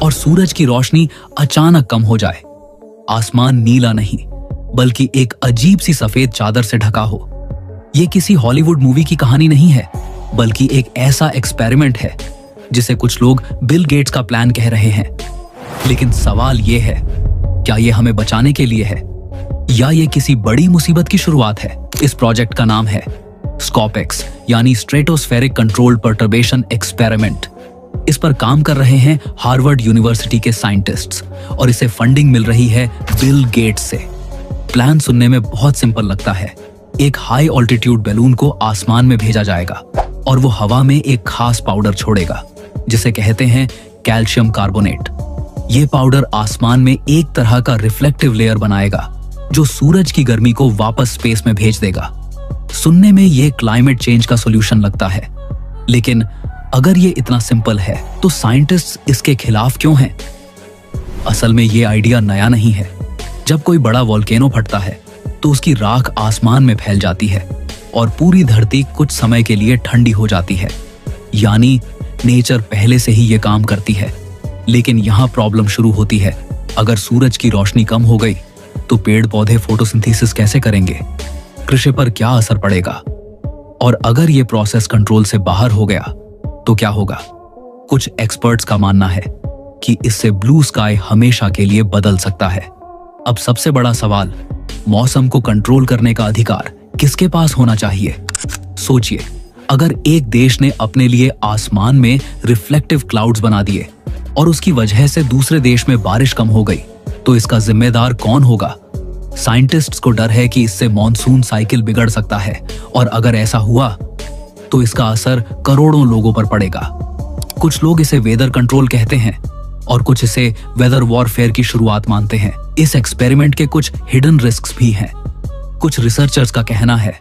और सूरज की रोशनी अचानक कम हो जाए। आसमान नीला नहीं बल्कि एक अजीब सी सफेद चादर से ढका हो। यह किसी हॉलीवुड मूवी की कहानी नहीं है, बल्कि एक ऐसा एक्सपेरिमेंट है जिसे कुछ लोग बिल गेट्स का प्लान कह रहे हैं। लेकिन सवाल यह है, क्या यह हमें बचाने के लिए है या ये किसी बड़ी मुसीबत की शुरुआत है? इस प्रोजेक्ट का नाम है स्कॉपेक्स यानी स्ट्रेटोस्फेरिक कंट्रोल्ड पर्टर्बेशन एक्सपेरिमेंट। इस पर काम कर रहे हैं हार्वर्ड यूनिवर्सिटी के साइंटिस्ट्स और इसे फंडिंग मिल रही है बिल गेट्स से। प्लान सुनने में बहुत सिंपल लगता है। एक हाई ऑल्टीट्यूड बैलून को आसमान में भेजा जाएगा और वो हवा में एक खास पाउडर छोड़ेगा जिसे कहते हैं कैल्शियम कार्बोनेट। ये पाउडर आसमान में एक तरह का रिफ्लेक्टिव लेयर बनाएगा जो सूरज की गर्मी को वापस स्पेस में भेज देगा। सुनने में ये क्लाइमेट चेंज का सॉल्यूशन लगता है, लेकिन अगर ये इतना सिंपल है तो साइंटिस्ट्स इसके खिलाफ क्यों हैं? असल में ये आइडिया नया नहीं है। जब कोई बड़ा वोल्केनो फटता है तो उसकी राख आसमान में फैल जाती है और पूरी धरती कुछ समय के लिए ठंडी हो जाती है। यानी नेचर पहले से ही ये काम करती है। लेकिन यहाँ प्रॉब्लम शुरू होती है। अगर सूरज की रोशनी कम हो गई तो पेड़ पौधे फोटोसिंथेसिस कैसे करेंगे? कृषि पर क्या असर पड़ेगा? और अगर ये प्रोसेस कंट्रोल से बाहर हो गया तो क्या होगा? कुछ एक्सपर्ट्स का मानना है कि इससे ब्लू स्काई हमेशा के लिए बदल सकता है। अब सबसे बड़ा सवाल, मौसम को कंट्रोल करने का अधिकार किसके पास होना चाहिए? सोचिए, अगर एक देश ने अपने लिए आसमान में रिफ्लेक्टिव क्लाउड्स बना दिए और उसकी वजह से दूसरे देश में बारिश कम हो गई, तो इसका जिम्मेदार कौन होगा? साइंटिस्ट्स को डर है कि इससे मॉनसून साइकिल बिगड़ सकता है और अगर ऐसा हुआ तो इसका असर करोड़ों लोगों पर पड़ेगा। कुछ लोग इसे वेदर कंट्रोल कहते हैं और कुछ इसे वेदर वॉरफेयर की शुरुआत मानते हैं। इस एक्सपेरिमेंट के कुछ हिडन रिस्क्स भी हैं। कुछ रिसर्चर्स का कहना है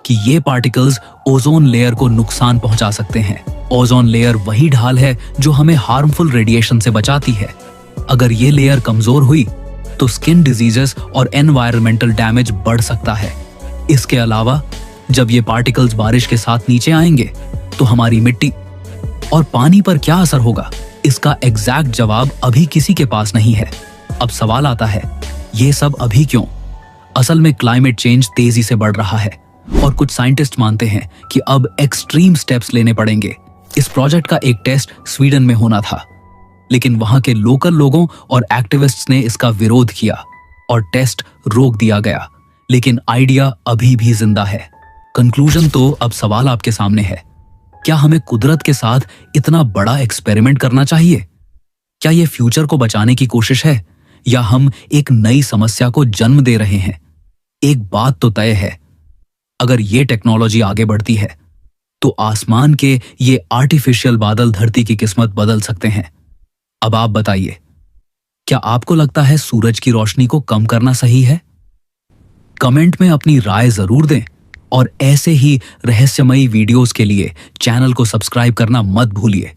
कि ये पार्टिकल्स ओजोन लेयर को नुकसान पहुंचा सकते हैं। ओजोन लेयर वही ढाल है जो हमें हार्मफुल रेडिएशन से बचाती है। अगर ये लेयर कमजोर हुई तो स्किन डिजीजेस और एनवायरमेंटल डैमेज बढ़ सकता है। इसके अलावा जब ये पार्टिकल्स बारिश के साथ नीचे आएंगे तो हमारी मिट्टी और पानी पर क्या असर होगा? इसका एग्जैक्ट जवाब अभी किसी के पास नहीं है। अब सवाल आता है, ये सब अभी क्यों? असल में क्लाइमेट चेंज तेजी से बढ़ रहा है और कुछ साइंटिस्ट मानते हैं कि अब एक्सट्रीम स्टेप्स लेने पड़ेंगे। इस प्रोजेक्ट का एक टेस्ट स्वीडन में होना था, लेकिन वहां के लोकल लोगों और एक्टिविस्ट्स ने इसका विरोध किया और टेस्ट रोक दिया गया। लेकिन आइडिया अभी भी जिंदा है। कंक्लूजन तो अब सवाल आपके सामने है, क्या हमें कुदरत के साथ इतना बड़ा एक्सपेरिमेंट करना चाहिए? क्या यह फ्यूचर को बचाने की कोशिश है या हम एक नई समस्या को जन्म दे रहे हैं? एक बात तो तय है, अगर ये टेक्नोलॉजी आगे बढ़ती है तो आसमान के ये आर्टिफिशियल बादल धरती की किस्मत बदल सकते हैं। अब आप बताइए, क्या आपको लगता है सूरज की रोशनी को कम करना सही है? कमेंट में अपनी राय जरूर दें और ऐसे ही रहस्यमयी वीडियोस के लिए चैनल को सब्सक्राइब करना मत भूलिए।